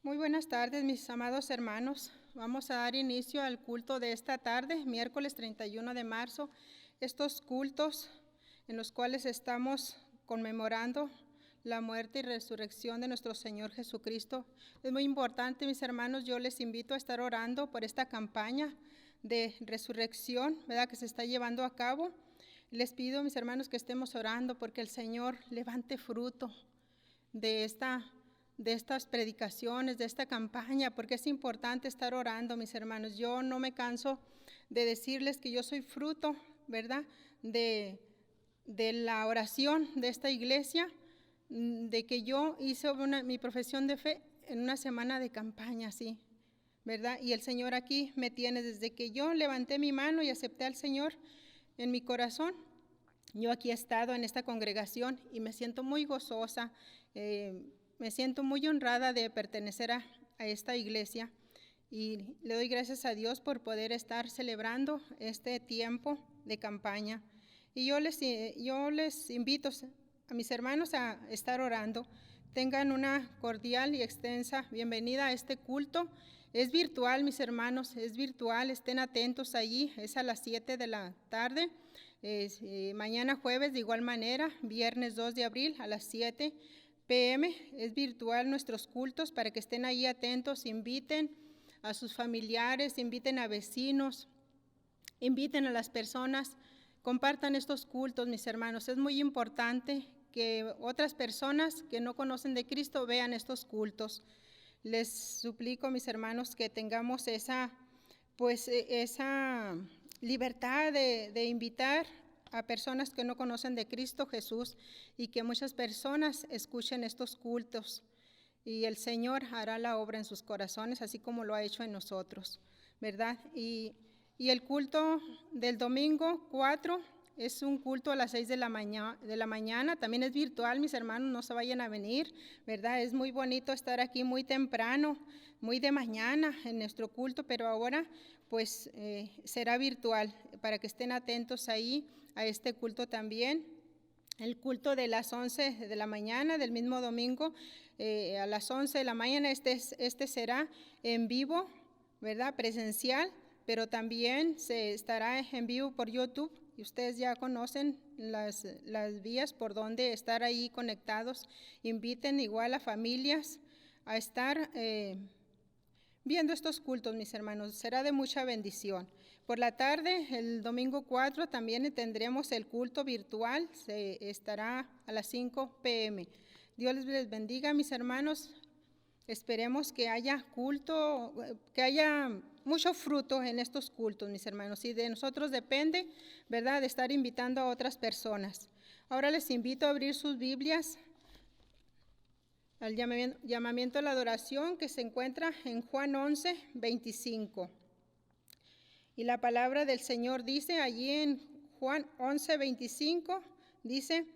Muy buenas tardes, mis amados hermanos. Vamos a dar inicio al culto de esta tarde, miércoles 31 de marzo. Estos cultos en los cuales estamos conmemorando la muerte y resurrección de nuestro Señor Jesucristo. Es muy importante, mis hermanos, yo les invito a estar orando por esta campaña de resurrección, ¿verdad?, que se está llevando a cabo. Les pido, mis hermanos, que estemos orando porque el Señor levante fruto de estas predicaciones, de esta campaña, porque es importante estar orando, mis hermanos. Yo no me canso de decirles que yo soy fruto, ¿verdad?, de la oración de esta iglesia, de que yo hice mi profesión de fe en una semana de campaña, sí, ¿verdad? Y el Señor aquí me tiene desde que yo levanté mi mano y acepté al Señor en mi corazón. Yo aquí he estado en esta congregación y me siento muy gozosa, me siento muy honrada de pertenecer a esta iglesia y le doy gracias a Dios por poder estar celebrando este tiempo de campaña. Y yo les invito a mis hermanos a estar orando. Tengan una cordial y extensa bienvenida a este culto. Es virtual, mis hermanos, es virtual, estén atentos allí, es a las 7 de la tarde. Mañana jueves de igual manera, viernes 2 de abril a las 7 p.m. Es virtual nuestros cultos para que estén ahí atentos, inviten a sus familiares, inviten a vecinos, inviten a las personas, compartan estos cultos, mis hermanos. Es muy importante que otras personas que no conocen de Cristo vean estos cultos. Les suplico, mis hermanos, que tengamos esa libertad de invitar a personas que no conocen de Cristo Jesús y que muchas personas escuchen estos cultos y el Señor hará la obra en sus corazones, así como lo ha hecho en nosotros, ¿verdad? Y el culto del domingo 4 es un culto a las 6 de la mañana, también es virtual, mis hermanos, no se vayan a venir, ¿verdad? Es muy bonito estar aquí muy temprano, muy de mañana en nuestro culto, pero ahora pues será virtual, para que estén atentos ahí a este culto también. El culto de las 11 de la mañana del mismo domingo, a las 11 de la mañana, este será en vivo, ¿verdad?, presencial, pero también se estará en vivo por YouTube, y ustedes ya conocen las vías por donde estar ahí conectados. Inviten igual a familias a estar viendo estos cultos, mis hermanos, será de mucha bendición. Por la tarde, el domingo 4, también tendremos el culto virtual, estará a las 5 p.m. Dios les bendiga, mis hermanos. Esperemos que haya culto, que haya mucho fruto en estos cultos, mis hermanos, y de nosotros depende, ¿verdad?, de estar invitando a otras personas. Ahora les invito a abrir sus Biblias al llamamiento a la adoración que se encuentra en Juan 11, 25. Y la palabra del Señor dice allí en Juan 11, 25, dice: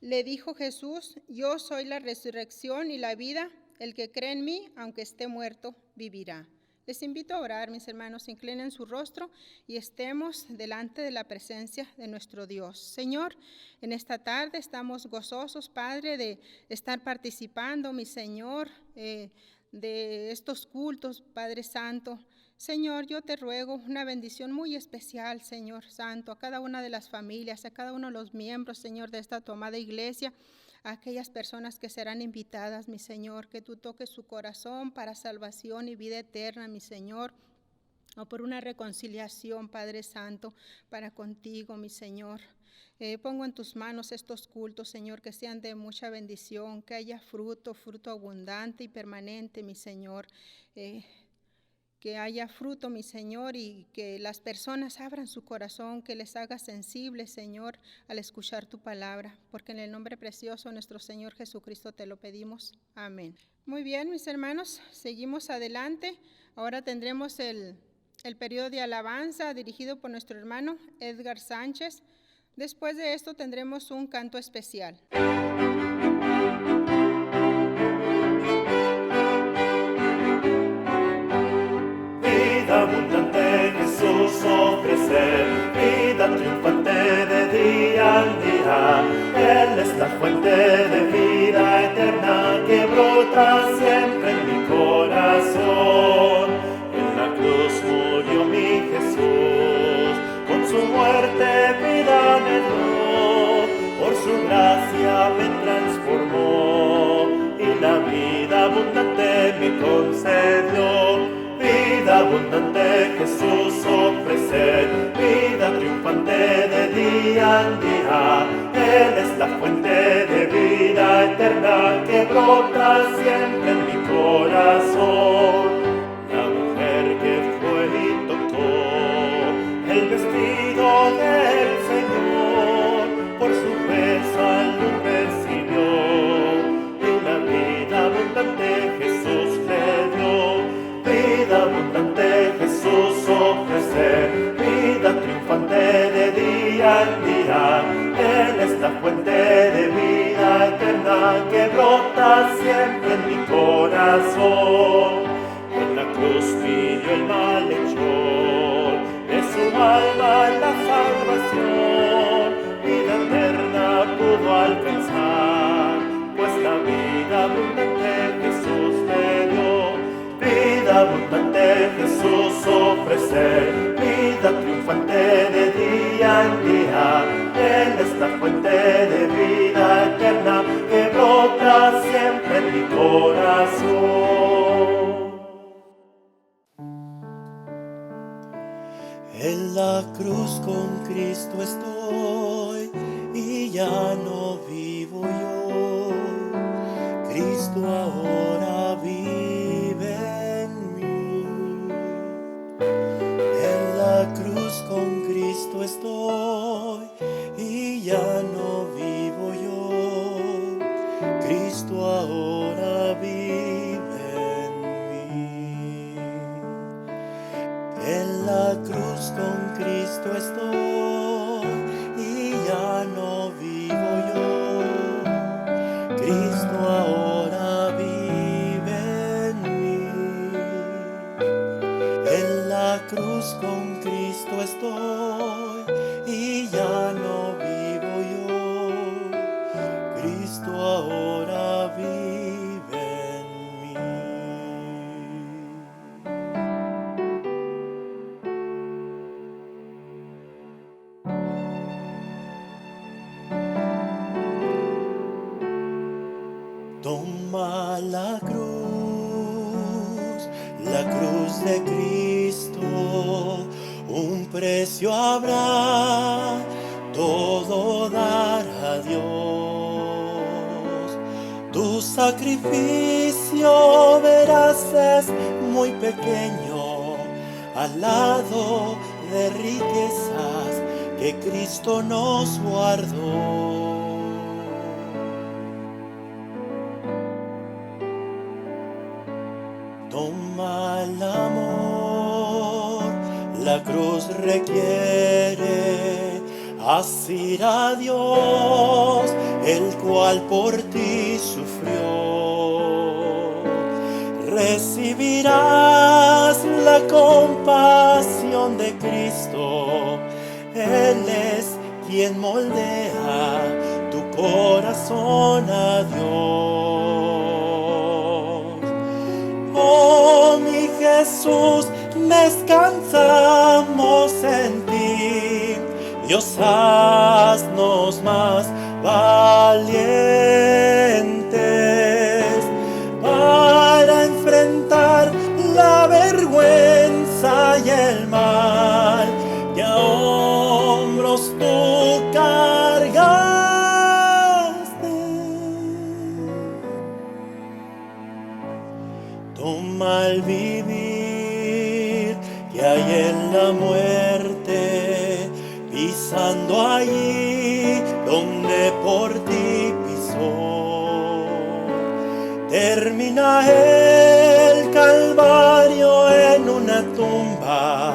le dijo Jesús, yo soy la resurrección y la vida, el que cree en mí, aunque esté muerto, vivirá. Les invito a orar, mis hermanos, inclinen su rostro y estemos delante de la presencia de nuestro Dios. Señor, en esta tarde estamos gozosos, Padre, de estar participando, mi Señor, de estos cultos, Padre Santo. Señor, yo te ruego una bendición muy especial, Señor Santo, a cada una de las familias, a cada uno de los miembros, Señor, de esta tu amada iglesia, a aquellas personas que serán invitadas, mi Señor, que tú toques su corazón para salvación y vida eterna, mi Señor, o por una reconciliación, Padre Santo, para contigo, mi Señor. Pongo en tus manos estos cultos, Señor, que sean de mucha bendición, que haya fruto abundante y permanente, mi Señor. Que haya fruto, mi Señor, y que las personas abran su corazón, que les haga sensibles, Señor, al escuchar tu palabra, porque en el nombre precioso de nuestro Señor Jesucristo te lo pedimos. Amén. Muy bien, mis hermanos, seguimos adelante. Ahora tendremos el periodo de alabanza dirigido por nuestro hermano Edgar Sánchez. Después de esto tendremos un canto especial. Abundante Jesús ofrecer, vida triunfante de día en día. Él es la fuente de vida eterna que brota siempre en mi corazón. gracia me transformó y la vida abundante me concedió. Vida abundante Jesús ofrece, vida triunfante de día en día. Él es la fuente de vida eterna que brota siempre en mi corazón. La mujer que fue y tocó el vestido del Señor, por su fe salud recibió y la vida abundante Jesús le dio. Vida abundante Jesús ofrece, vida triunfante de día en día. Él es la fuente de vida eterna que brota siempre en mi corazón. En la cruz pidió el malhechor, de su alma la salvación. Vida eterna pudo alcanzar, pues la vida abundante Jesús le dio. Vida abundante Jesús ofrece, vida triunfante de día en día. Él es la fuente de vida eterna que brota siempre en mi corazón. En la cruz con Cristo estoy y ya no vivo yo. Cristo ahora vive en mí. En la cruz con Cristo estoy y ya no vivo yo. Cristo ahora vive en mí. En la cruz con Cristo estoy y ya no vivo yo. Cristo ahora vive en mí. En la cruz con Cristo estoy y ya no vivo yo. Cristo ahora vive en mí. Toma la cruz de Cristo, un precio habrá, todo dar a Dios. Tu sacrificio verás es muy pequeño al lado de riquezas que Cristo nos guardó. Toma el amor, la cruz requiere asir a Dios, el cual por ti sufrió. Recibirás la compasión de Cristo, Él es quien moldea tu corazón a Dios. Oh, mi Jesús, descansamos en ti. Dios, haznos más valientes para enfrentar la vergüenza y el mal que a hombros tú cargaste. Toma el vivir que hay en la muerte, pisando allí donde por ti pisó. Termina el Calvario en una tumba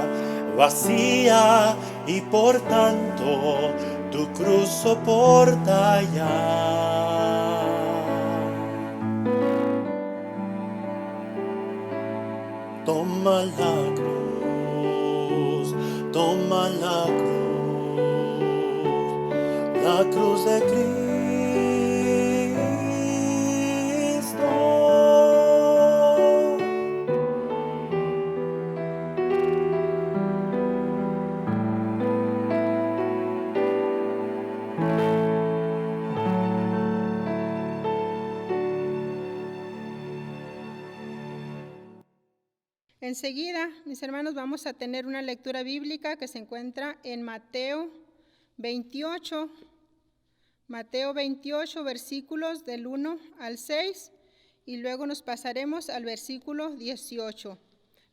vacía y por tanto tu cruz soporta ya. Toma la cruz de Cristo. Enseguida, mis hermanos, vamos a tener una lectura bíblica que se encuentra en Mateo 28, versículos del 1 al 6, y luego nos pasaremos al versículo 18.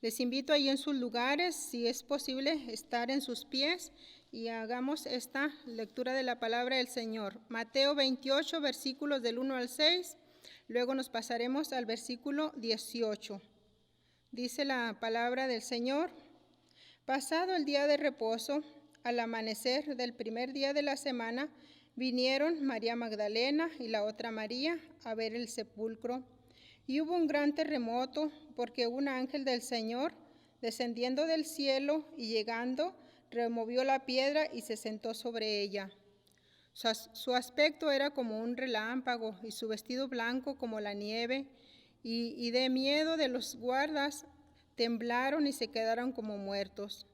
Les invito ahí en sus lugares, si es posible, estar en sus pies y hagamos esta lectura de la palabra del Señor. Mateo 28, versículos del 1 al 6, luego nos pasaremos al versículo 18. Dice la palabra del Señor: pasado el día de reposo, al amanecer del primer día de la semana, vinieron María Magdalena y la otra María a ver el sepulcro. Y hubo un gran terremoto, porque un ángel del Señor, descendiendo del cielo y llegando, removió la piedra y se sentó sobre ella. Su aspecto era como un relámpago y su vestido blanco como la nieve, y de miedo de los guardas temblaron y se quedaron como muertos.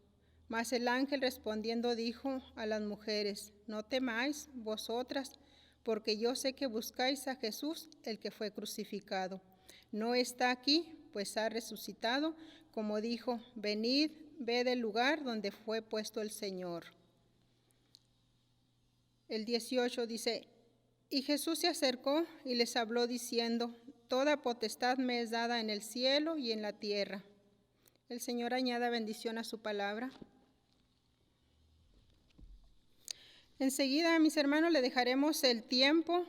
Mas el ángel respondiendo dijo a las mujeres: no temáis vosotras, porque yo sé que buscáis a Jesús, el que fue crucificado. No está aquí, pues ha resucitado, como dijo. Venid, ved el lugar donde fue puesto el Señor. El 18 dice: y Jesús se acercó y les habló diciendo: toda potestad me es dada en el cielo y en la tierra. El Señor añada bendición a su palabra. Enseguida, mis hermanos, le dejaremos el tiempo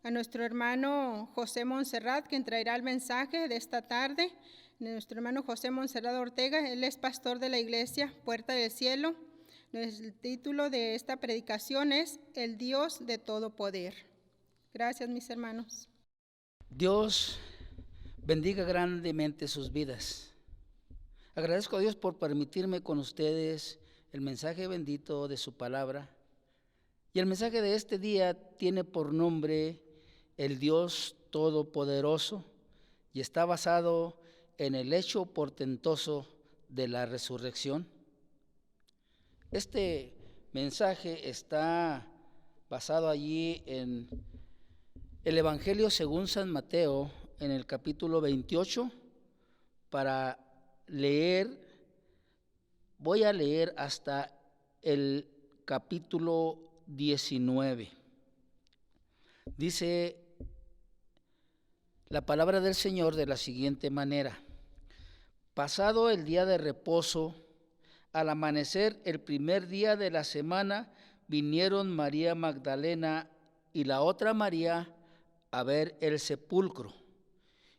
a nuestro hermano José Montserrat, quien traerá el mensaje de esta tarde. Nuestro hermano José Montserrat Ortega, él es pastor de la iglesia Puerta del Cielo. El título de esta predicación es El Dios de todo poder. Gracias, mis hermanos. Dios bendiga grandemente sus vidas. Agradezco a Dios por permitirme con ustedes el mensaje bendito de su palabra. Y el mensaje de este día tiene por nombre El Dios Todopoderoso y está basado en el hecho portentoso de la resurrección. Este mensaje está basado allí en el Evangelio según San Mateo, en el capítulo 28, para leer, voy a leer hasta el capítulo 19. Dice la palabra del Señor de la siguiente manera: pasado el día de reposo, al amanecer el primer día de la semana, vinieron María Magdalena y la otra María a ver el sepulcro.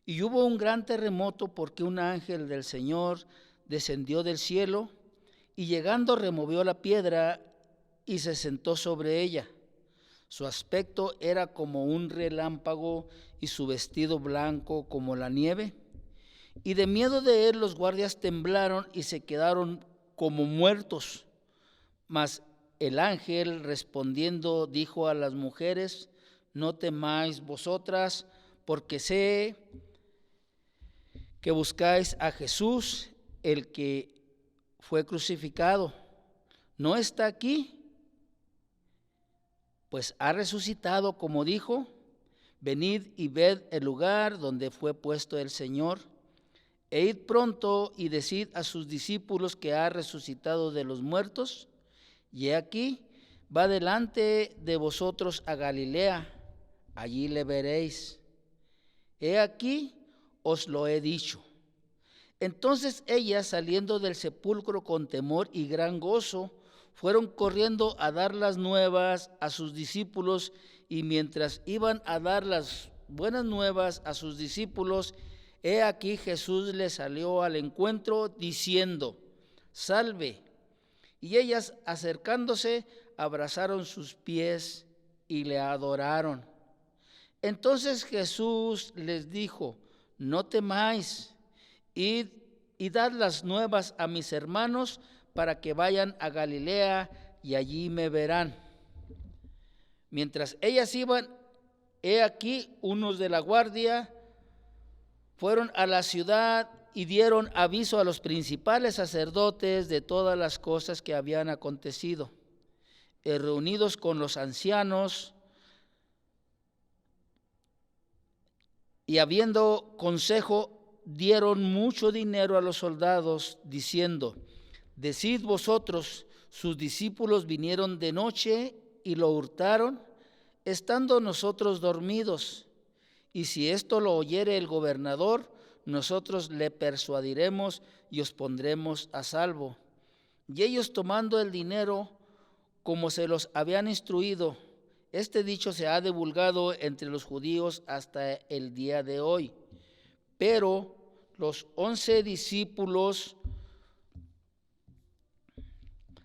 Y hubo un gran terremoto, porque un ángel del Señor descendió del cielo y llegando removió la piedra y se sentó sobre ella. Su aspecto era como un relámpago y su vestido blanco como la nieve. Y de miedo de él los guardias temblaron y se quedaron como muertos. Mas el ángel respondiendo dijo a las mujeres: no temáis vosotras, porque sé que buscáis a Jesús, el que fue crucificado. No está aquí, pues ha resucitado, como dijo. Venid y ved el lugar donde fue puesto el Señor. E id pronto y decid a sus discípulos que ha resucitado de los muertos. Y he aquí, va delante de vosotros a Galilea, allí le veréis. He aquí, os lo he dicho. Entonces ellas, saliendo del sepulcro con temor y gran gozo, fueron corriendo a dar las nuevas a sus discípulos, y mientras iban a dar las buenas nuevas a sus discípulos, he aquí Jesús les salió al encuentro diciendo: salve. Y ellas, acercándose, abrazaron sus pies y le adoraron. Entonces Jesús les dijo: no temáis, id y dad las nuevas a mis hermanos, para que vayan a Galilea y allí me verán. Mientras ellas iban, he aquí unos de la guardia fueron a la ciudad y dieron aviso a los principales sacerdotes de todas las cosas que habían acontecido. Y reunidos con los ancianos y habiendo consejo, dieron mucho dinero a los soldados, diciendo: decid vosotros, sus discípulos vinieron de noche y lo hurtaron, estando nosotros dormidos. Y si esto lo oyere el gobernador, nosotros le persuadiremos y os pondremos a salvo. Y ellos, tomando el dinero como se los habían instruido, este dicho se ha divulgado entre los judíos hasta el día de hoy. Pero los 11 discípulos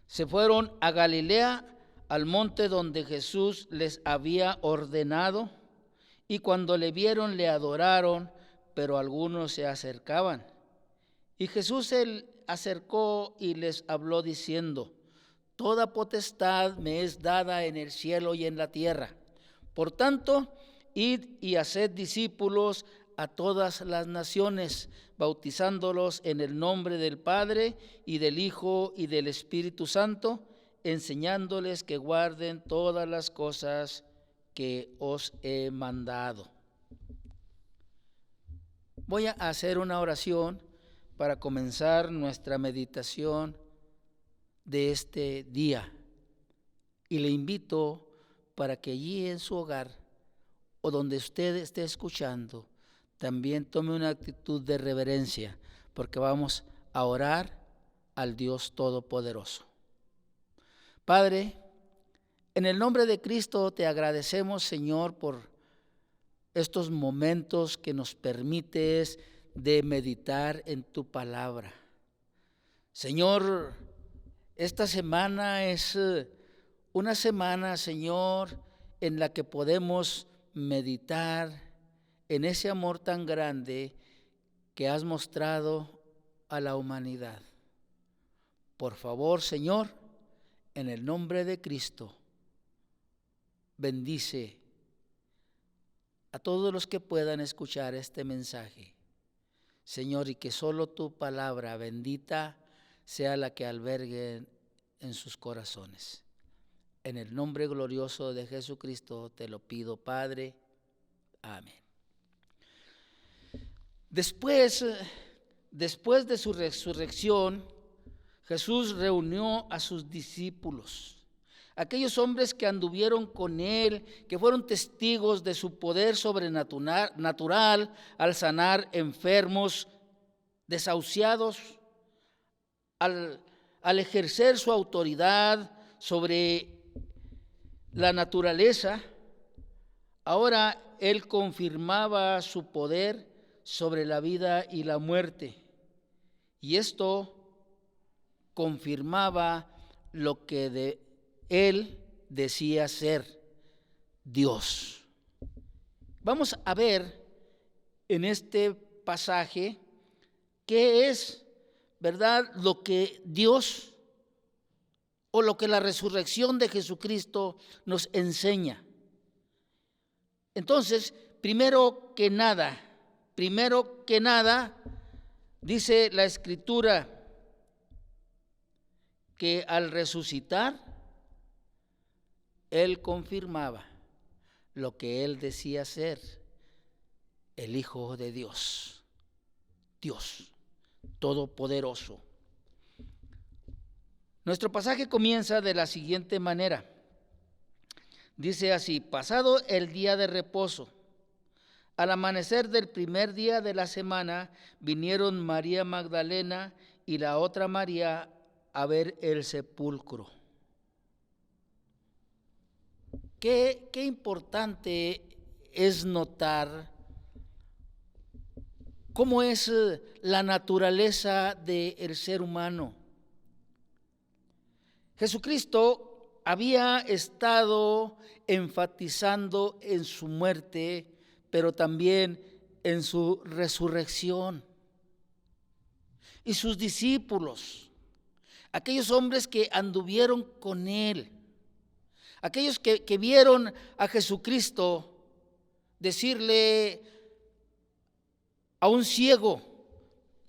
se fueron a Galilea, al monte donde Jesús les había ordenado, y cuando le vieron le adoraron, pero algunos se acercaban. Y Jesús se acercó y les habló diciendo: toda potestad me es dada en el cielo y en la tierra. Por tanto, id y haced discípulos a todas las naciones, bautizándolos en el nombre del Padre y del Hijo y del Espíritu Santo, enseñándoles que guarden todas las cosas que os he mandado. Voy a hacer una oración para comenzar nuestra meditación de este día, y le invito para que allí en su hogar o donde usted esté escuchando también tome una actitud de reverencia, porque vamos a orar al Dios Todopoderoso. Padre, en el nombre de Cristo te agradecemos, Señor, por estos momentos que nos permites de meditar en tu palabra. Señor, esta semana es una semana, Señor, en la que podemos meditar en ese amor tan grande que has mostrado a la humanidad. Por favor, Señor, en el nombre de Cristo, bendice a todos los que puedan escuchar este mensaje, Señor, y que solo tu palabra bendita sea la que albergue en sus corazones. En el nombre glorioso de Jesucristo te lo pido, Padre. Amén. Después de su resurrección, Jesús reunió a sus discípulos, aquellos hombres que anduvieron con él, que fueron testigos de su poder sobrenatural al sanar enfermos, desahuciados, al ejercer su autoridad sobre la naturaleza. Ahora él confirmaba su poder sobre la vida y la muerte, y esto confirmaba lo que él decía ser: Dios. Vamos a ver en este pasaje qué es, ¿verdad?, lo que Dios o lo que la resurrección de Jesucristo nos enseña. Entonces, primero que nada, dice la Escritura que al resucitar, él confirmaba lo que él decía ser: el Hijo de Dios, Dios Todopoderoso. Nuestro pasaje comienza de la siguiente manera. Dice así: pasado el día de reposo, al amanecer del primer día de la semana, vinieron María Magdalena y la otra María a ver el sepulcro. Qué importante es notar cómo es la naturaleza del ser humano. Jesucristo había estado enfatizando en su muerte, pero también en su resurrección. Y sus discípulos, aquellos hombres que anduvieron con él, aquellos que vieron a Jesucristo decirle a un ciego: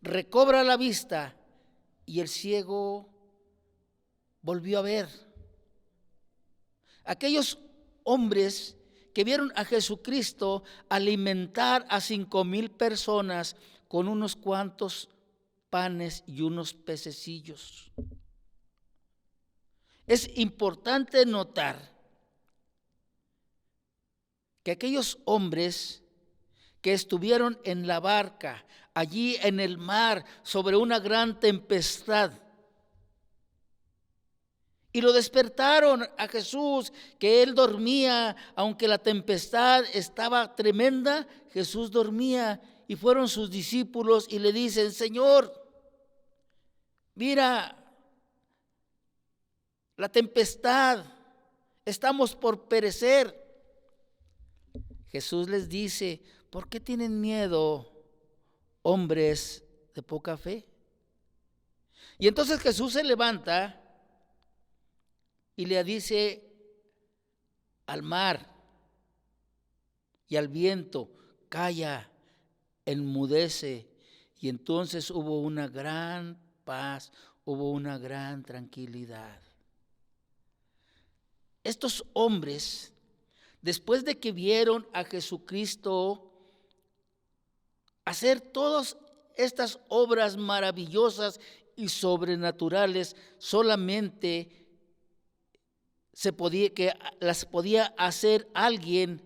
recobra la vista, y el ciego volvió a ver. Aquellos hombres que vieron a Jesucristo alimentar a 5,000 personas con unos cuantos panes y unos pececillos. Es importante notar que aquellos hombres que estuvieron en la barca, allí en el mar, sobre una gran tempestad, y lo despertaron a Jesús, que él dormía, aunque la tempestad estaba tremenda, Jesús dormía, y fueron sus discípulos y le dicen: Señor, mira la tempestad, estamos por perecer. Jesús les dice: ¿por qué tienen miedo, hombres de poca fe? Y entonces Jesús se levanta y le dice al mar y al viento: calla, enmudece. Y entonces hubo una gran paz, hubo una gran tranquilidad. Estos hombres, después de que vieron a Jesucristo hacer todas estas obras maravillosas y sobrenaturales, solamente las podía hacer alguien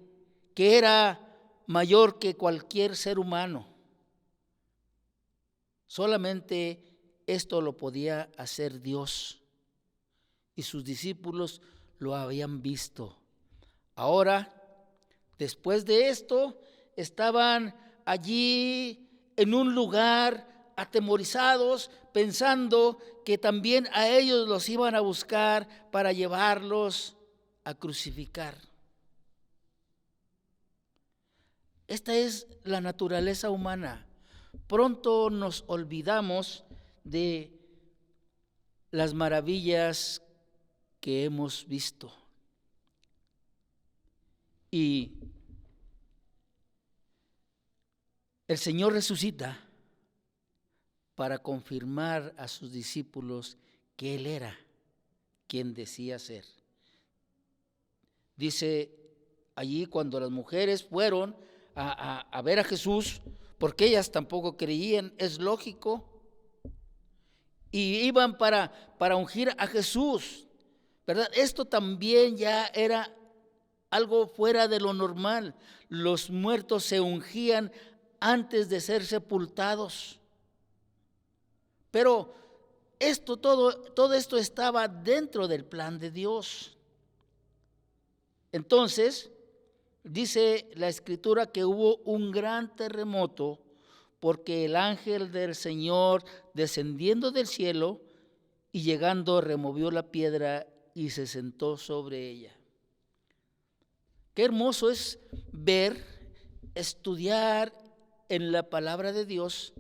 que era mayor que cualquier ser humano. Solamente esto lo podía hacer Dios, y sus discípulos lo habían visto. Ahora, después de esto, estaban allí en un lugar atemorizados, pensando que también a ellos los iban a buscar para llevarlos a crucificar. Esta es la naturaleza humana. Pronto nos olvidamos de las maravillas que hemos visto. Y el Señor resucita para confirmar a sus discípulos que Él era quien decía ser. Dice allí, cuando las mujeres fueron a ver a Jesús, porque ellas tampoco creían, es lógico, y iban para ungir a Jesús, ¿verdad? Esto también ya era algo fuera de lo normal. Los muertos se ungían antes de ser sepultados. Pero todo esto estaba dentro del plan de Dios. Entonces, dice la Escritura que hubo un gran terremoto, porque el ángel del Señor, descendiendo del cielo y llegando, removió la piedra y se sentó sobre ella. Qué hermoso es ver, estudiar en la palabra de Dios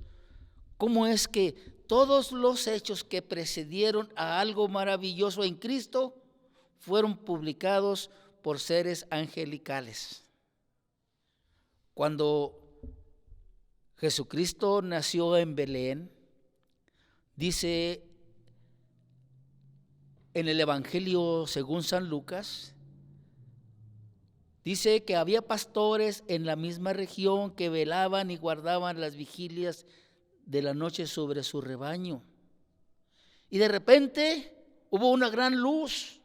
cómo es que todos los hechos que precedieron a algo maravilloso en Cristo fueron publicados por seres angelicales. Cuando Jesucristo nació en Belén, dice en el Evangelio según San Lucas, dice que había pastores en la misma región que velaban y guardaban las vigilias de la noche sobre su rebaño. Y de repente hubo una gran luz.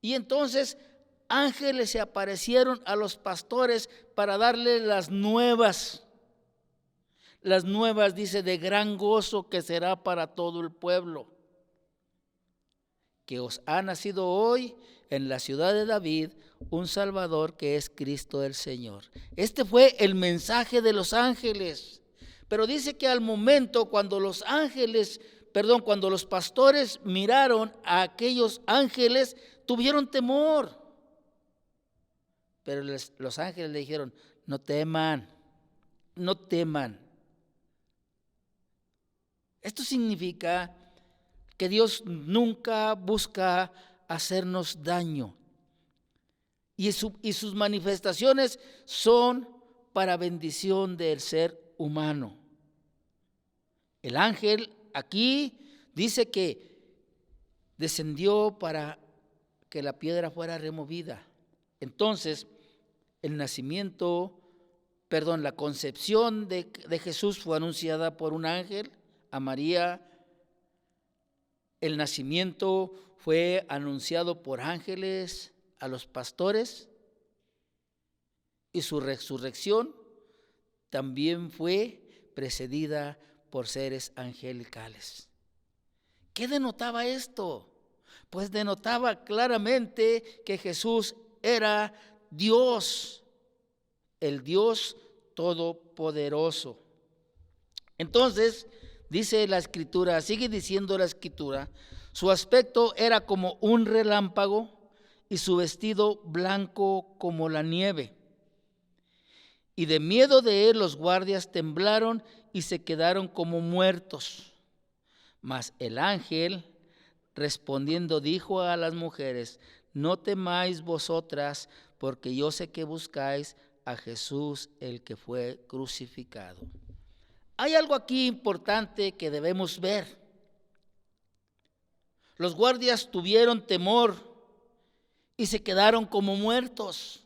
Y entonces ángeles se aparecieron a los pastores para darles las nuevas. Las nuevas, dice, de gran gozo que será para todo el pueblo. Que os ha nacido hoy en la ciudad de David un Salvador, que es Cristo el Señor. Este fue el mensaje de los ángeles. Pero dice que al momento cuando los pastores miraron a aquellos ángeles, tuvieron temor. Pero los ángeles le dijeron: no teman, no teman. Esto significa que Dios nunca busca hacernos daño. Y sus manifestaciones son para bendición del ser humano. El ángel aquí dice que descendió para que la piedra fuera removida. Entonces, el nacimiento la concepción de Jesús fue anunciada por un ángel a María. El nacimiento fue anunciado por ángeles a los pastores. Y su resurrección también fue precedida por seres angelicales. ¿Qué denotaba esto? Pues denotaba claramente que Jesús era Dios, el Dios todopoderoso. Entonces, dice la Escritura, sigue diciendo la Escritura, su aspecto era como un relámpago y su vestido blanco como la nieve. Y de miedo de él los guardias temblaron y se quedaron como muertos. Mas el ángel, respondiendo, dijo a las mujeres: no temáis vosotras, porque yo sé que buscáis a Jesús, el que fue crucificado. Hay algo aquí importante que debemos ver. Los guardias tuvieron temor y se quedaron como muertos.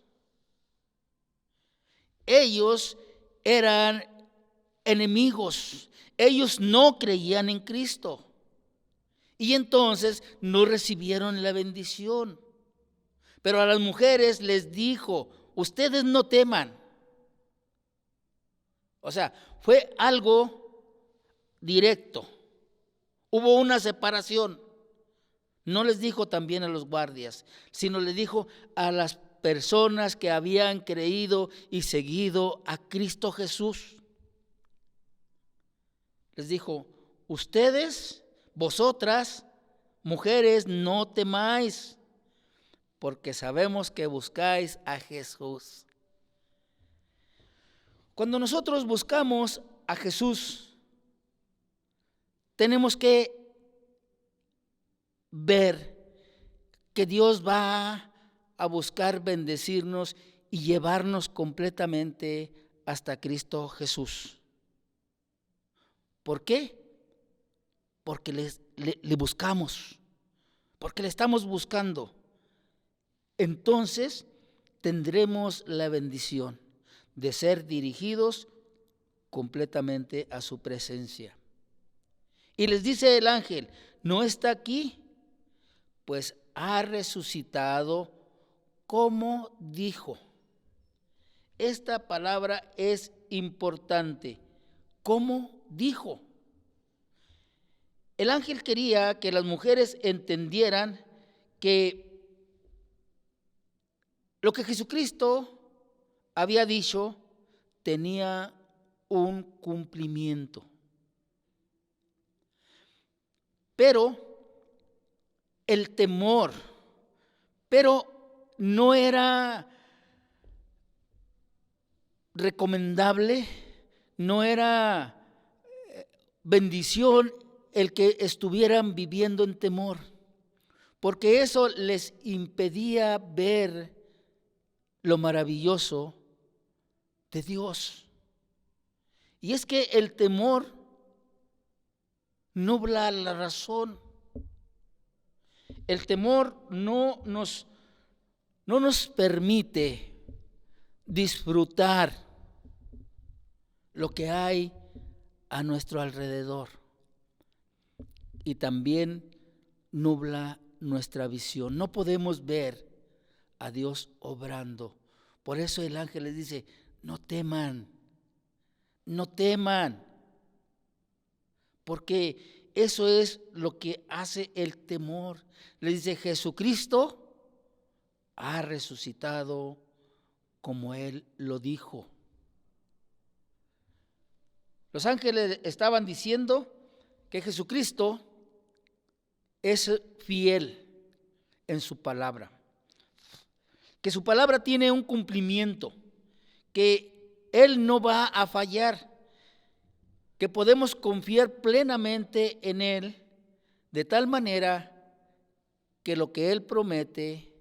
Ellos eran enemigos, ellos no creían en Cristo y entonces no recibieron la bendición. Pero a las mujeres les dijo: ustedes no teman. O sea, fue algo directo, hubo una separación. No les dijo también a los guardias, sino les dijo a las personas que habían creído y seguido a Cristo Jesús. Les dijo: ustedes, vosotras, mujeres, no temáis, porque sabemos que buscáis a Jesús. Cuando nosotros buscamos a Jesús, tenemos que ver que Dios va a buscar bendecirnos y llevarnos completamente hasta Cristo Jesús. ¿Por qué? Porque le buscamos, porque le estamos buscando. Entonces tendremos la bendición de ser dirigidos completamente a su presencia. Y les dice el ángel: ¿no está aquí? Pues ha resucitado como dijo. Esta palabra es importante. ¿Cómo dijo? El ángel quería que las mujeres entendieran que lo que Jesucristo había dicho tenía un cumplimiento. Pero el temor, no era recomendable, no era bendición el que estuvieran viviendo en temor, porque eso les impedía ver lo maravilloso de Dios. Y es que el temor nubla la razón. El temor no nos permite disfrutar lo que hay a nuestro alrededor y también nubla nuestra visión. No podemos ver a Dios obrando. Por eso el ángel les dice: no teman, no teman, porque eso es lo que hace el temor. Le dice: Jesucristo ha resucitado como Él lo dijo. Los ángeles estaban diciendo que Jesucristo es fiel en su palabra, que su palabra tiene un cumplimiento, que Él no va a fallar, que podemos confiar plenamente en Él, de tal manera que lo que Él promete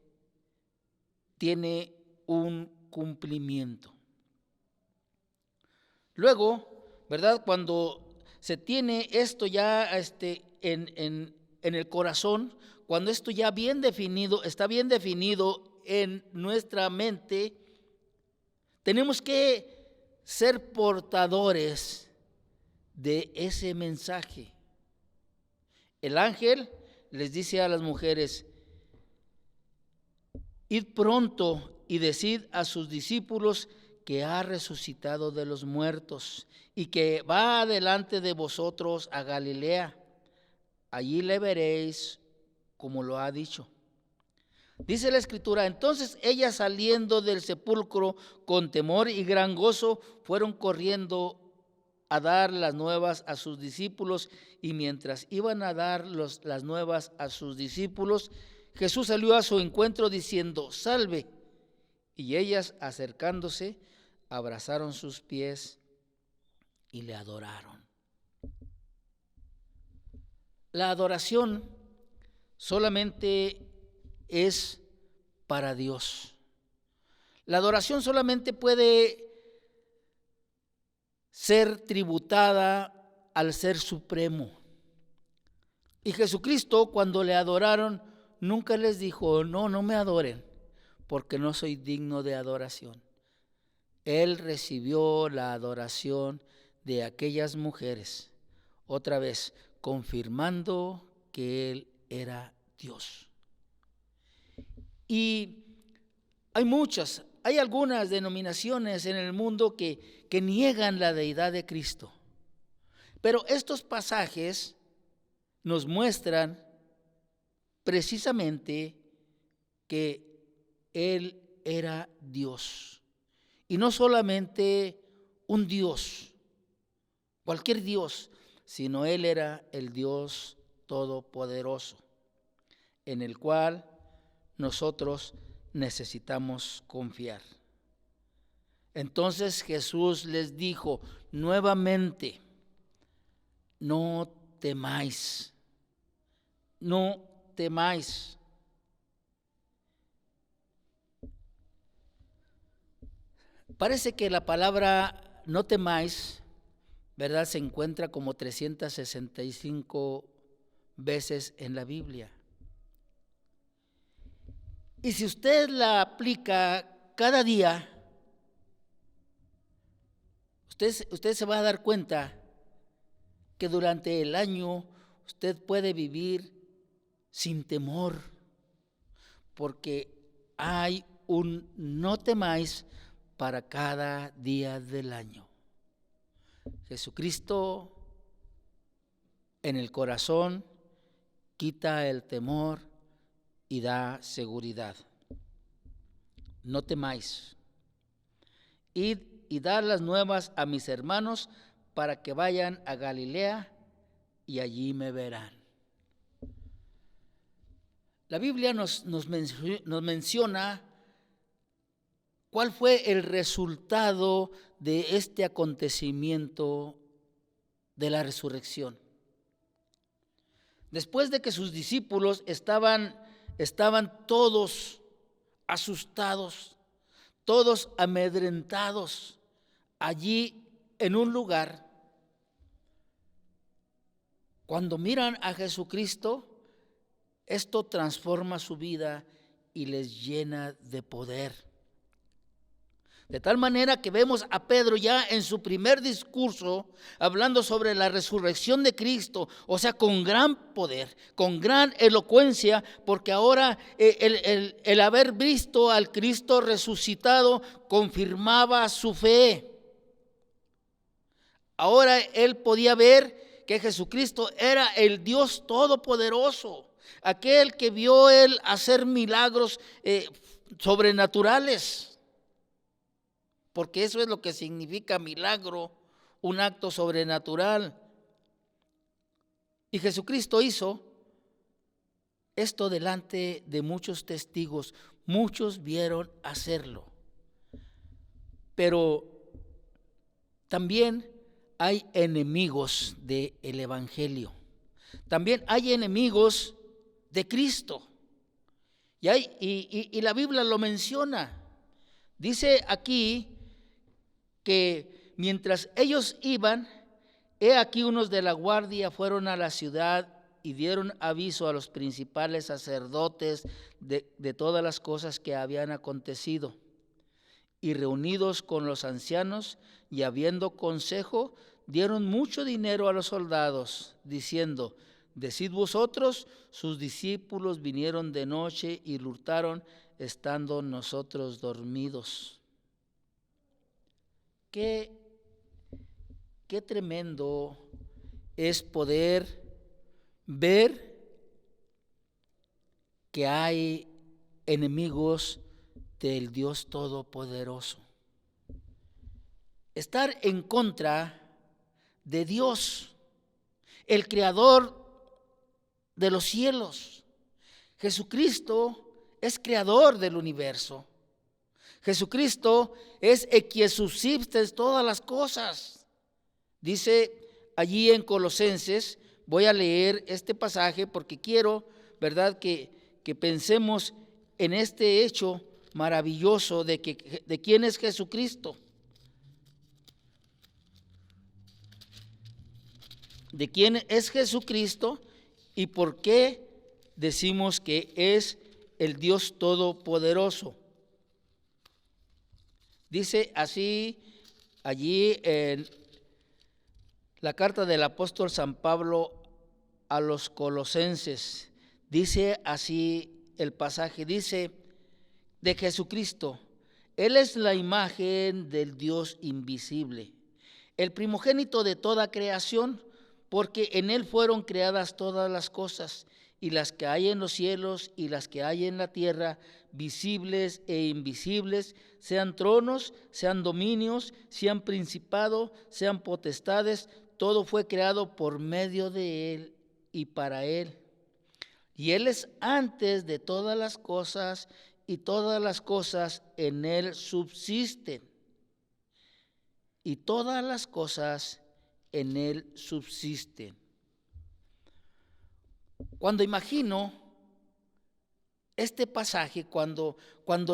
tiene un cumplimiento. Luego, ¿verdad? Cuando se tiene esto ya en el corazón, cuando esto ya bien definido, está bien definido en nuestra mente, tenemos que ser portadores de ese mensaje. El ángel les dice a las mujeres: id pronto y decid a sus discípulos que ha resucitado de los muertos y que va delante de vosotros a Galilea. Allí le veréis como lo ha dicho. Dice la Escritura: entonces ellas, saliendo del sepulcro con temor y gran gozo, fueron corriendo a dar las nuevas a sus discípulos, y mientras iban a dar las nuevas a sus discípulos, Jesús salió a su encuentro diciendo: salve. Y ellas, acercándose, abrazaron sus pies y le adoraron. La adoración solamente es para Dios. La adoración solamente puede ser tributada al Ser Supremo. Y Jesucristo, cuando le adoraron, nunca les dijo: no me adoren, porque no soy digno de adoración. Él recibió la adoración de aquellas mujeres, otra vez confirmando que Él era Dios. Y hay algunas denominaciones en el mundo que niegan la deidad de Cristo. Pero estos pasajes nos muestran precisamente que Él era Dios. Y no solamente un Dios, cualquier Dios, sino Él era el Dios todopoderoso, en el cual nosotros necesitamos confiar. Entonces Jesús les dijo nuevamente: no temáis, no temáis. Parece que la palabra no temáis, ¿verdad?, se encuentra como 365 veces en la Biblia. Y si usted la aplica cada día, usted se va a dar cuenta que durante el año usted puede vivir sin temor, porque hay un no temáis para cada día del año. Jesucristo en el corazón quita el temor y da seguridad. No temáis. Id y dad las nuevas a mis hermanos para que vayan a Galilea y allí me verán. La Biblia nos menciona cuál fue el resultado de este acontecimiento de la resurrección. Después de que sus discípulos estaban todos asustados, todos amedrentados, allí en un lugar, cuando miran a Jesucristo, esto transforma su vida y les llena de poder. De tal manera que vemos a Pedro ya en su primer discurso hablando sobre la resurrección de Cristo, o sea, con gran poder, con gran elocuencia, porque ahora el haber visto al Cristo resucitado confirmaba su fe. Ahora él podía ver que Jesucristo era el Dios todopoderoso, aquel que vio él hacer milagros sobrenaturales. Porque eso es lo que significa milagro, un acto sobrenatural. Y Jesucristo hizo esto delante de muchos testigos, muchos vieron hacerlo. Pero también hay enemigos del Evangelio, también hay enemigos de Cristo. Y la Biblia lo menciona. Dice aquí que mientras ellos iban, he aquí unos de la guardia fueron a la ciudad y dieron aviso a los principales sacerdotes de todas las cosas que habían acontecido. Y reunidos con los ancianos y habiendo consejo, dieron mucho dinero a los soldados, diciendo: decid vosotros, sus discípulos vinieron de noche y lo hurtaron, estando nosotros dormidos. Qué tremendo es poder ver que hay enemigos del Dios Todopoderoso. Estar en contra de Dios, el Creador de los cielos. Jesucristo es Creador del universo. Jesucristo es el que subsiste todas las cosas. Dice allí en Colosenses, voy a leer este pasaje porque quiero, ¿verdad?, que pensemos en este hecho maravilloso de quién es Jesucristo. De quién es Jesucristo y por qué decimos que es el Dios Todopoderoso. Dice así allí en la carta del apóstol San Pablo a los Colosenses, dice así el pasaje, dice de Jesucristo: Él es la imagen del Dios invisible, el primogénito de toda creación, porque en Él fueron creadas todas las cosas, y las que hay en los cielos y las que hay en la tierra, visibles e invisibles, sean tronos, sean dominios, sean principados, sean potestades, todo fue creado por medio de Él y para Él. Y Él es antes de todas las cosas, y todas las cosas en Él subsisten. Y todas las cosas en Él subsisten. Cuando imagino este pasaje, cuando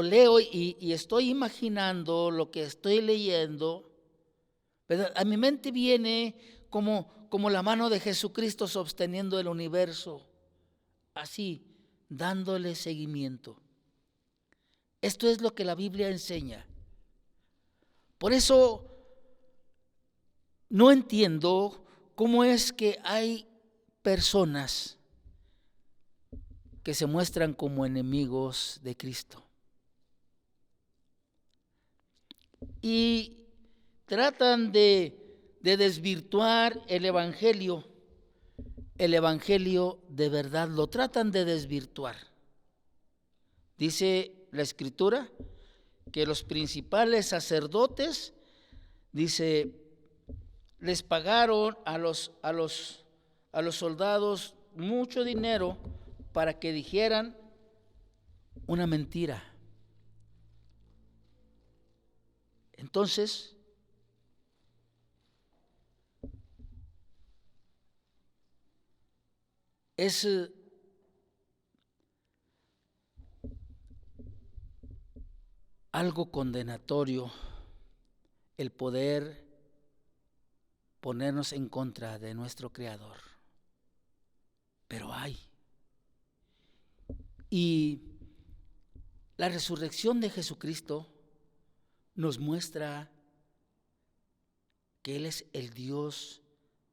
leo y estoy imaginando lo que estoy leyendo, ¿verdad?, a mi mente viene como la mano de Jesucristo sosteniendo el universo, así, dándole seguimiento. Esto es lo que la Biblia enseña. Por eso no entiendo cómo es que hay personas que se muestran como enemigos de Cristo y tratan de desvirtuar el evangelio de verdad, lo tratan de desvirtuar. Dice la Escritura que los principales sacerdotes, dice, les pagaron a los soldados mucho dinero para que dijeran una mentira. Entonces, es algo condenatorio el poder ponernos en contra de nuestro Creador. Pero hay. Y la resurrección de Jesucristo nos muestra que Él es el Dios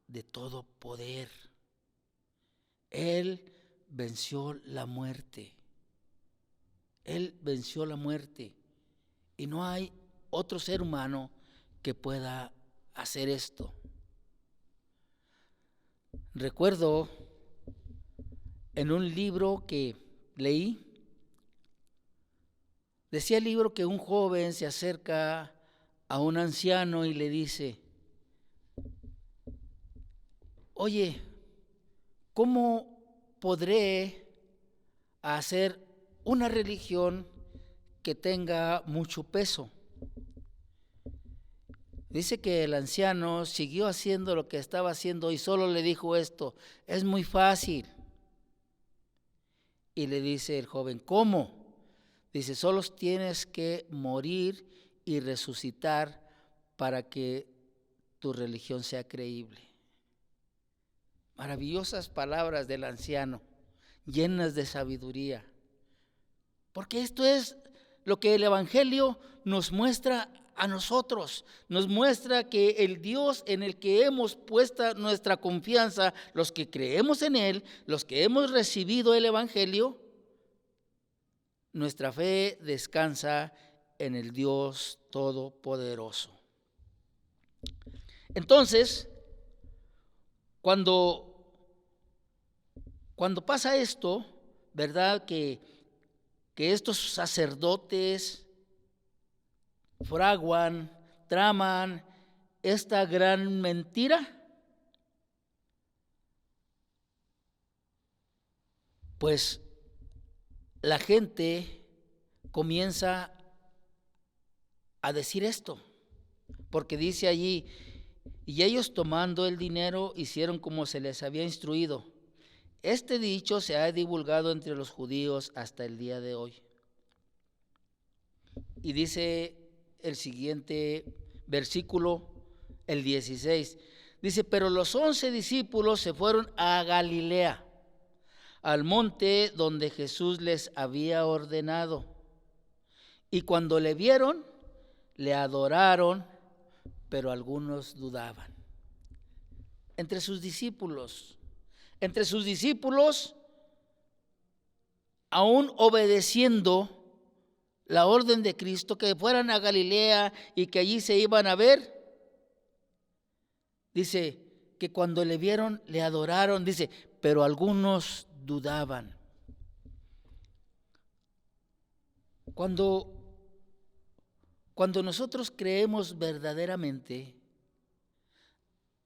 de todo poder. Él venció la muerte. Él venció la muerte. Y no hay otro ser humano que pueda hacer esto. Recuerdo en un libro que leí, decía el libro que un joven se acerca a un anciano y le dice: oye, ¿cómo podré hacer una religión que tenga mucho peso? Dice que el anciano siguió haciendo lo que estaba haciendo y solo le dijo esto: es muy fácil. Y le dice el joven: ¿cómo? Dice: solo tienes que morir y resucitar para que tu religión sea creíble. Maravillosas palabras del anciano, llenas de sabiduría. Porque esto es lo que el Evangelio nos muestra a nosotros. Nos muestra que el Dios en el que hemos puesto nuestra confianza, los que creemos en Él, los que hemos recibido el Evangelio, nuestra fe descansa en el Dios Todopoderoso. Entonces, cuando pasa esto, ¿verdad? Que estos sacerdotes fraguan, traman esta gran mentira, pues la gente comienza a decir esto, porque dice allí, y ellos tomando el dinero hicieron como se les había instruido. Este dicho se ha divulgado entre los judíos hasta el día de hoy. Y dice el siguiente versículo, el 16, dice, pero los 11 discípulos se fueron a Galilea, al monte donde Jesús les había ordenado. Y cuando le vieron, le adoraron, pero algunos dudaban. Entre sus discípulos, aún obedeciendo la orden de Cristo, que fueran a Galilea y que allí se iban a ver, dice que cuando le vieron, le adoraron, dice, pero algunos dudaban. Cuando nosotros creemos verdaderamente,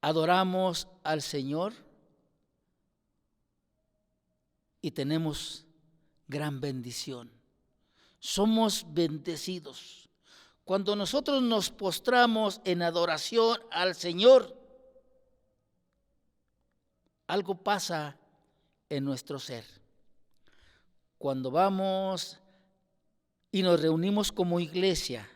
adoramos al Señor y tenemos gran bendición. Somos bendecidos. Cuando nosotros nos postramos en adoración al Señor, algo pasa en nuestro ser. Cuando vamos y nos reunimos como iglesia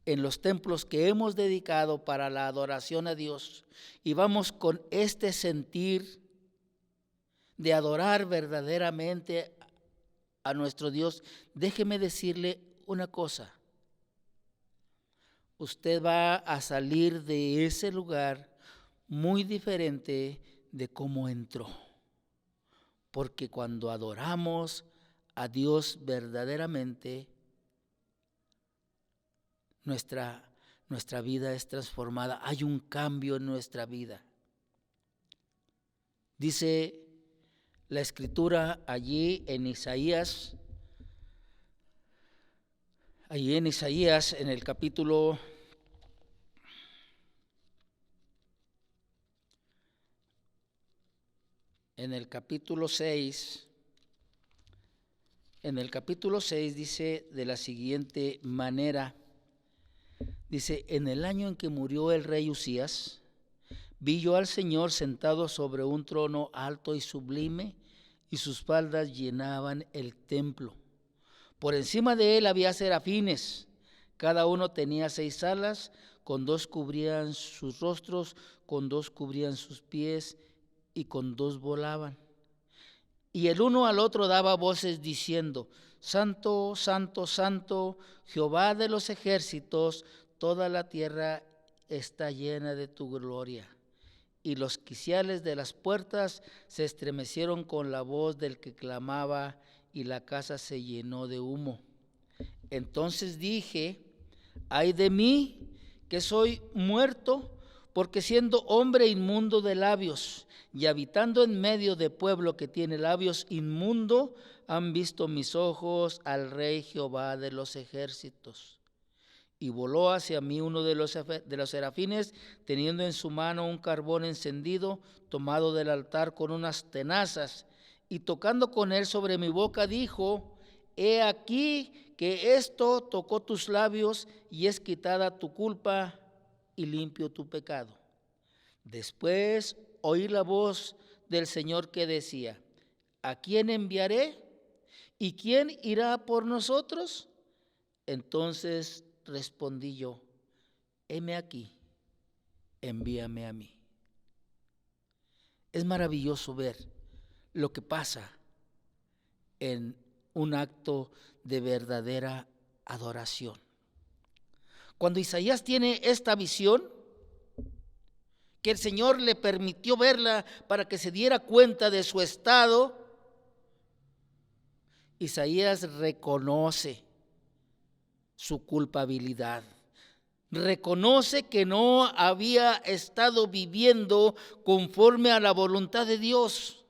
en los templos que hemos dedicado para la adoración a Dios y vamos con este sentir de adorar verdaderamente a nuestro Dios, déjeme decirle una cosa. Usted va a salir de ese lugar muy diferente de cómo entró. Porque cuando adoramos a Dios verdaderamente, nuestra vida es transformada. Hay un cambio en nuestra vida. Dice la Escritura allí en Isaías, en el capítulo 6, dice de la siguiente manera, dice, en el año en que murió el rey Usías, vi yo al Señor sentado sobre un trono alto y sublime, y sus faldas llenaban el templo. Por encima de él había serafines, cada uno tenía 6 alas, con 2 cubrían sus rostros, con 2 cubrían sus pies, y con 2 volaban. Y el uno al otro daba voces diciendo, Santo, Santo, Santo, Jehová de los ejércitos, toda la tierra está llena de tu gloria. Y los quiciales de las puertas se estremecieron con la voz del que clamaba, y la casa se llenó de humo. Entonces dije, ay de mí, que soy muerto, porque siendo hombre inmundo de labios, y habitando en medio de pueblo que tiene labios inmundo, han visto mis ojos al Rey Jehová de los ejércitos. Y voló hacia mí uno de los serafines, teniendo en su mano un carbón encendido, tomado del altar con unas tenazas, y tocando con él sobre mi boca, dijo, he aquí que esto tocó tus labios, y es quitada tu culpa, y limpio tu pecado. Después oí la voz del Señor que decía, ¿a quién enviaré? ¿Y quién irá por nosotros? Entonces respondí yo, heme aquí, envíame a mí. Es maravilloso ver lo que pasa en un acto de verdadera adoración. Cuando Isaías tiene esta visión, que el Señor le permitió verla para que se diera cuenta de su estado, Isaías reconoce su culpabilidad. Reconoce que no había estado viviendo conforme a la voluntad de Dios.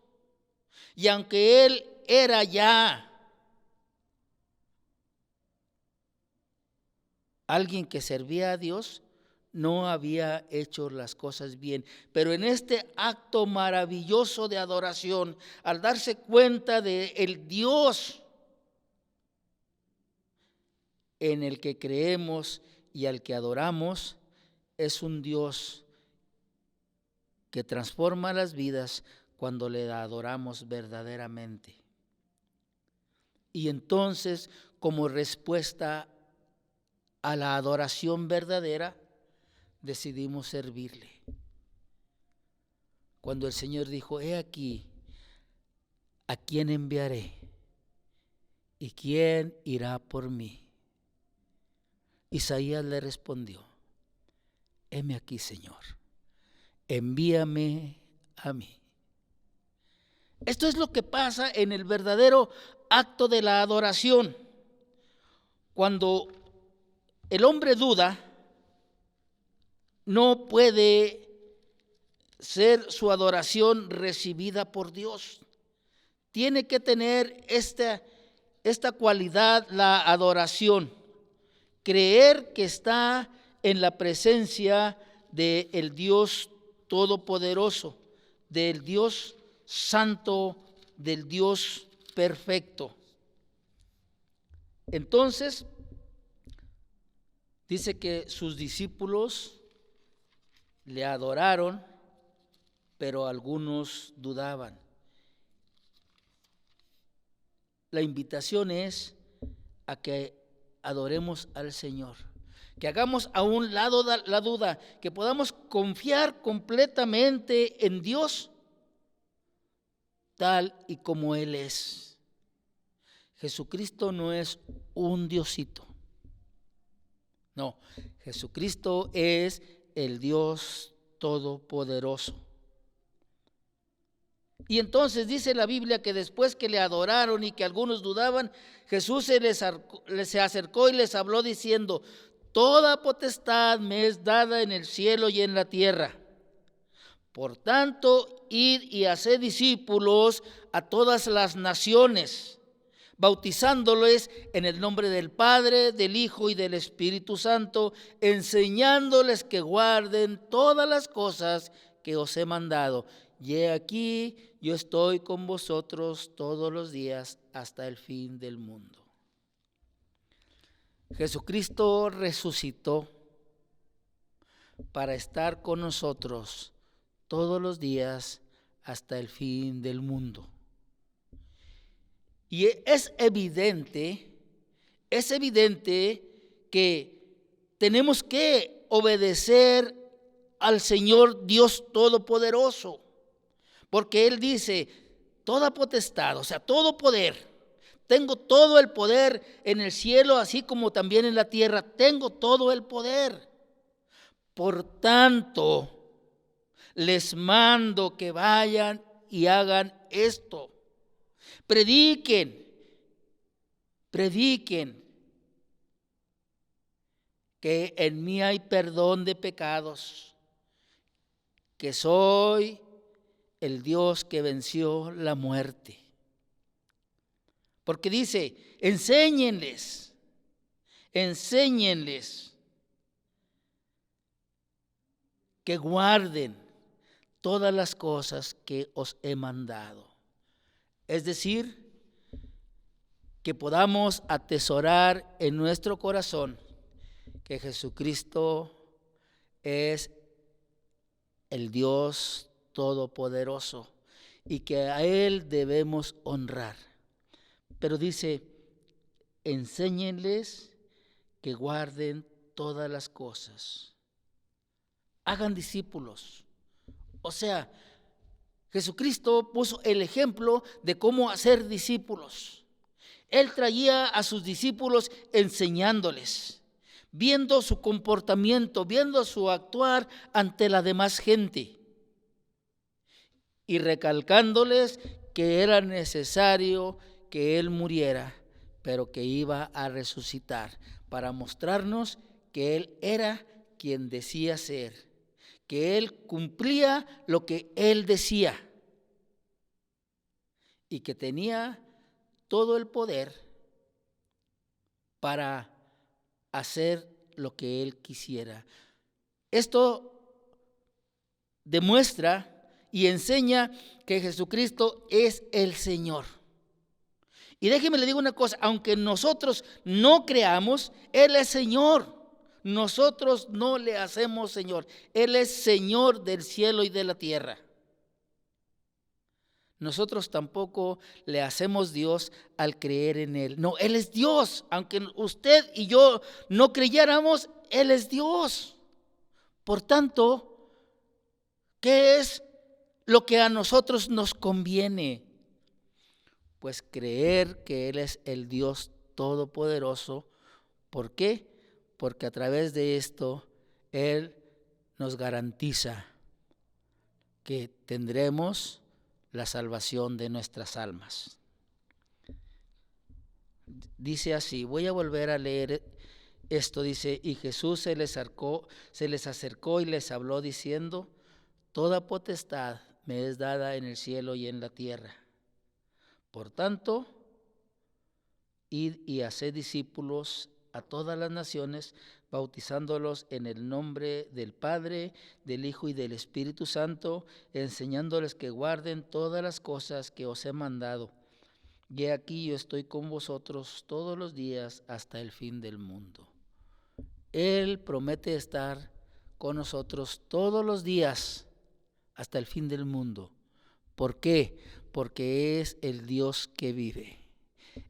Y aunque él era ya alguien que servía a Dios, no había hecho las cosas bien. Pero en este acto maravilloso de adoración, al darse cuenta de el Dios en el que creemos y al que adoramos, es un Dios que transforma las vidas cuando le adoramos verdaderamente. Y entonces, como respuesta a la adoración verdadera, decidimos servirle. Cuando el Señor dijo: he aquí, ¿a quién enviaré? ¿Y quién irá por mí? Isaías le respondió: heme aquí, Señor, envíame a mí. Esto es lo que pasa en el verdadero acto de la adoración. Cuando el hombre duda, no puede ser su adoración recibida por Dios. Tiene que tener esta cualidad, la adoración. Creer que está en la presencia del Dios Todopoderoso, del Dios Santo, del Dios perfecto. Entonces, dice que sus discípulos le adoraron, pero algunos dudaban. La invitación es a que adoremos al Señor, que hagamos a un lado la duda, que podamos confiar completamente en Dios tal y como Él es. Jesucristo no es un diosito. No, Jesucristo es el Dios Todopoderoso. Y entonces dice la Biblia que después que le adoraron y que algunos dudaban, Jesús se acercó y les habló diciendo: toda potestad me es dada en el cielo y en la tierra. Por tanto, id y haced discípulos a todas las naciones, bautizándoles en el nombre del Padre, del Hijo y del Espíritu Santo, enseñándoles que guarden todas las cosas que os he mandado. Y he aquí, yo estoy con vosotros todos los días hasta el fin del mundo. Jesucristo resucitó para estar con nosotros todos los días hasta el fin del mundo. Y es evidente que tenemos que obedecer al Señor Dios Todopoderoso, porque Él dice: toda potestad, o sea, todo poder. Tengo todo el poder en el cielo, así como también en la tierra. Tengo todo el poder. Por tanto, les mando que vayan y hagan esto. Prediquen que en mí hay perdón de pecados, que soy el Dios que venció la muerte. Porque dice: enséñenles que guarden todas las cosas que os he mandado. Es decir, que podamos atesorar en nuestro corazón que Jesucristo es el Dios Todopoderoso y que a Él debemos honrar. Pero dice: enséñenles que guarden todas las cosas. Hagan discípulos. O sea, Jesucristo puso el ejemplo de cómo hacer discípulos. Él traía a sus discípulos enseñándoles, viendo su comportamiento, viendo su actuar ante la demás gente y recalcándoles que era necesario que Él muriera, pero que iba a resucitar para mostrarnos que Él era quien decía ser, que Él cumplía lo que Él decía y que tenía todo el poder para hacer lo que Él quisiera. Esto demuestra y enseña que Jesucristo es el Señor. Y déjeme le digo una cosa, aunque nosotros no creamos, Él es Señor. Nosotros no le hacemos Señor. Él es Señor del cielo y de la tierra. Nosotros tampoco le hacemos Dios al creer en Él. No, Él es Dios. Aunque usted y yo no creyéramos, Él es Dios. Por tanto, ¿qué es lo que a nosotros nos conviene? Pues creer que Él es el Dios todopoderoso. ¿Por qué? Porque a través de esto Él nos garantiza que tendremos la salvación de nuestras almas. Dice así, voy a volver a leer esto, dice, y Jesús se les acercó y les habló diciendo, toda potestad me es dada en el cielo y en la tierra. Por tanto, id y haced discípulos a todas las naciones, bautizándolos en el nombre del Padre, del Hijo y del Espíritu Santo, enseñándoles que guarden todas las cosas que os he mandado. Y aquí yo estoy con vosotros todos los días hasta el fin del mundo. Él promete estar con nosotros todos los días hasta el fin del mundo. ¿Por qué? Porque es el Dios que vive,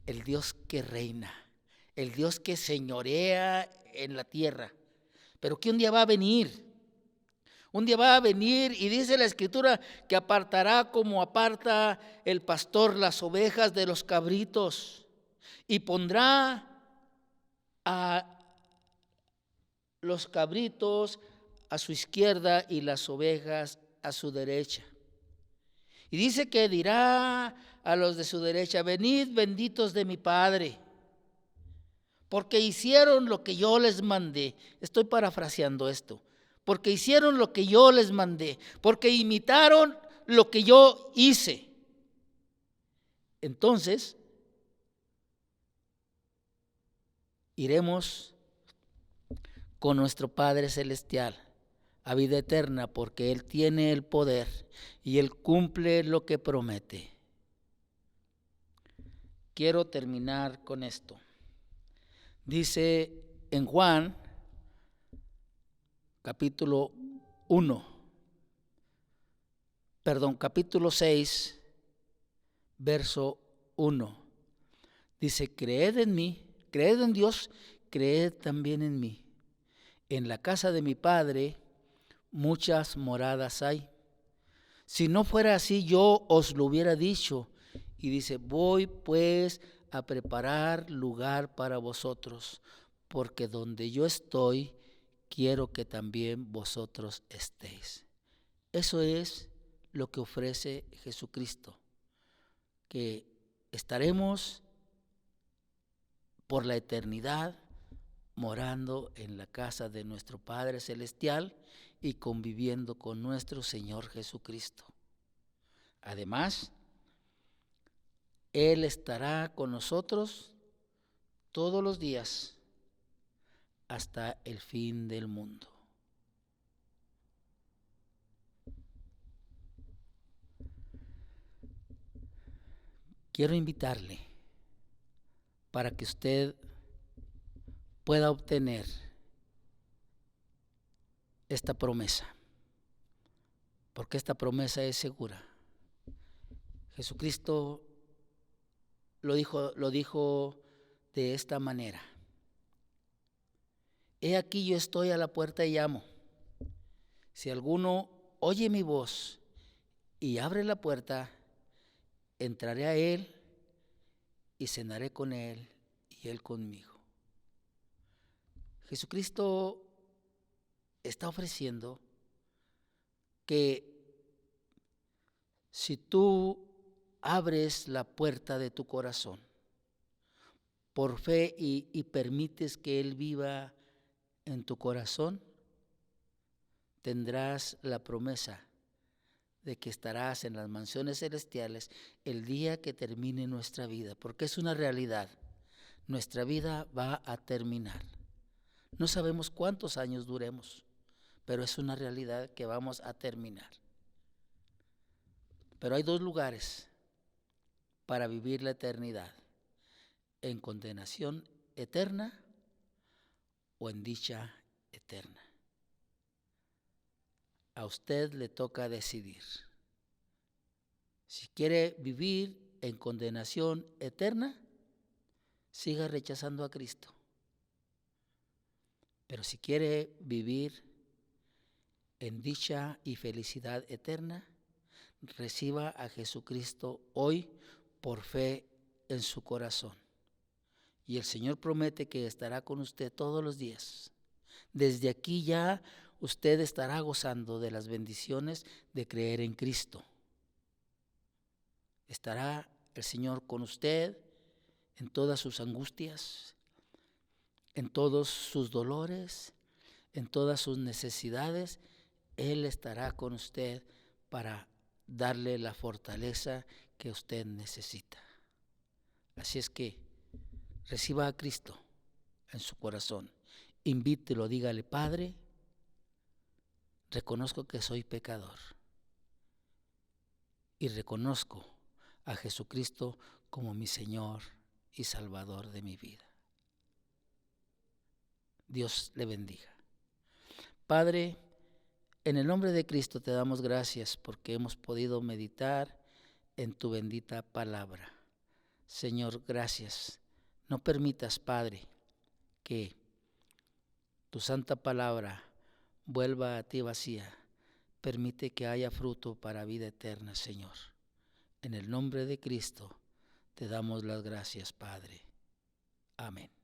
el Dios que reina, el Dios que señorea en la tierra, pero que un día va a venir. Un día va a venir y dice la Escritura que apartará como aparta el pastor las ovejas de los cabritos y pondrá a los cabritos a su izquierda y las ovejas a su derecha. Y dice que dirá a los de su derecha, venid benditos de mi Padre, porque hicieron lo que yo les mandé. Estoy parafraseando esto. Porque hicieron lo que yo les mandé, porque imitaron lo que yo hice. Entonces, iremos con nuestro Padre Celestial a vida eterna, porque Él tiene el poder y Él cumple lo que promete. Quiero terminar con esto. Dice en Juan, capítulo 6, verso 1. Dice, creed en mí, creed en Dios, creed también en mí. En la casa de mi Padre muchas moradas hay. Si no fuera así, yo os lo hubiera dicho. Y dice, voy pues a preparar lugar para vosotros, porque donde yo estoy, quiero que también vosotros estéis. Eso es lo que ofrece Jesucristo, que estaremos por la eternidad morando en la casa de nuestro Padre Celestial y conviviendo con nuestro Señor Jesucristo. Además, Él estará con nosotros todos los días hasta el fin del mundo. Quiero invitarle para que usted pueda obtener esta promesa, porque esta promesa es segura. Jesucristo lo dijo de esta manera: he aquí yo estoy a la puerta y llamo. Si alguno oye mi voz y abre la puerta, entraré a él y cenaré con él y él conmigo. Jesucristo está ofreciendo que si tú abres la puerta de tu corazón por fe y permites que Él viva en tu corazón, tendrás la promesa de que estarás en las mansiones celestiales el día que termine nuestra vida, porque es una realidad. Nuestra vida va a terminar. No sabemos cuántos años duremos, pero es una realidad que vamos a terminar. Pero hay dos lugares para vivir la eternidad: en condenación eterna o en dicha eterna. A usted le toca decidir. Si quiere vivir en condenación eterna, siga rechazando a Cristo. Pero si quiere vivir en dicha y felicidad eterna, reciba a Jesucristo hoy por fe en su corazón. Y el Señor promete que estará con usted todos los días. Desde aquí ya usted estará gozando de las bendiciones de creer en Cristo. Estará el Señor con usted en todas sus angustias, en todos sus dolores, en todas sus necesidades. Él estará con usted para darle la fortaleza que usted necesita. Así es que reciba a Cristo en su corazón. Invítelo, dígale: Padre, reconozco que soy pecador y reconozco a Jesucristo como mi Señor y Salvador de mi vida. Dios le bendiga. Padre, en el nombre de Cristo te damos gracias porque hemos podido meditar en tu bendita palabra. Señor, gracias. No permitas, Padre, que tu santa palabra vuelva a ti vacía. Permite que haya fruto para vida eterna, Señor. En el nombre de Cristo te damos las gracias, Padre. Amén.